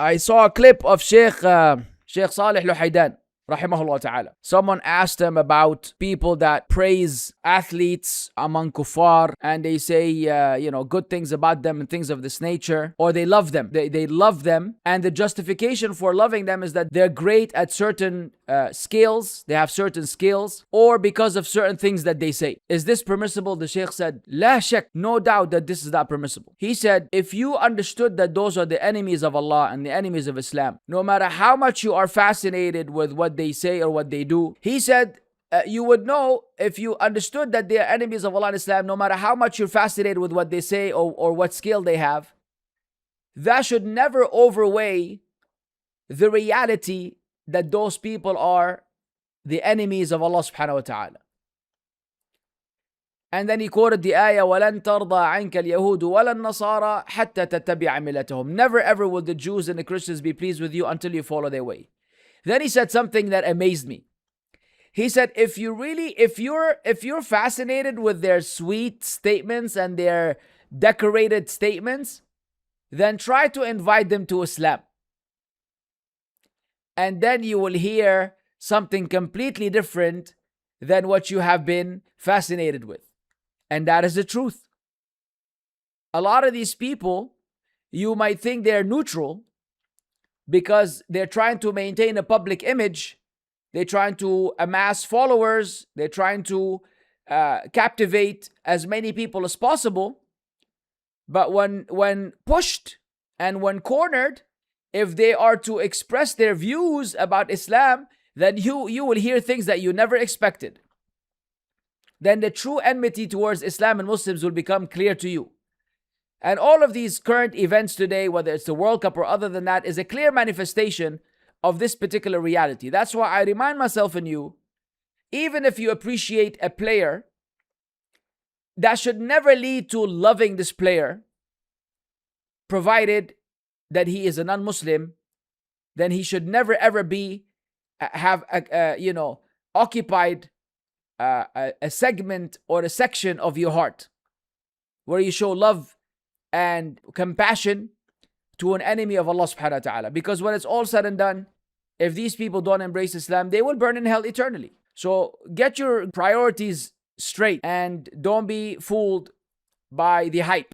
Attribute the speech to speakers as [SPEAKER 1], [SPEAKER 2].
[SPEAKER 1] I saw a clip of Shaykh Salih Luhaydan, rahimahullah ta'ala. Someone asked him about people that praise athletes among kuffar, and they say, good things about them and things of this nature, or they love them. They love them, and the justification for loving them is that they're great at certain skills, they have certain skills, or because of certain things that they say. Is this permissible? The Shaykh said, La shak, no doubt that this is not permissible. He said, if you understood that those are the enemies of Allah and the enemies of Islam, no matter how much you are fascinated with what they say or what they do, he said, you would know if you understood that they are enemies of Allah and Islam, no matter how much you're fascinated with what they say or what skill they have, that should never overweigh the reality that those people are the enemies of Allah subhanahu wa ta'ala. And then he quoted the ayah, وَلَن تَرْضَى عَنْكَ الْيَهُودُ وَلَا النَّصَارَى حَتَّى تَتَّبِعَ مِلَّتَهُم. Never ever will the Jews and the Christians be pleased with you until you follow their way. Then he said something that amazed me. He said, if you're fascinated with their sweet statements and their decorated statements, then try to invite them to Islam. And then you will hear something completely different than what you have been fascinated with. And that is the truth. A lot of these people, you might think they're neutral because they're trying to maintain a public image. They're trying to amass followers. They're trying to captivate as many people as possible. But when pushed and when cornered, if they are to express their views about Islam, then you will hear things that you never expected. Then the true enmity towards Islam and Muslims will become clear to you. And all of these current events today, whether it's the World Cup or other than that, is a clear manifestation of this particular reality. That's why I remind myself and you, even if you appreciate a player, that should never lead to loving this player, provided that he is a non-Muslim. Then he should never ever occupied a segment or a section of your heart where you show love and compassion to an enemy of Allah subhanahu wa ta'ala. Because when it's all said and done, if these people don't embrace Islam, they will burn in hell eternally. So get your priorities straight and don't be fooled by the hype.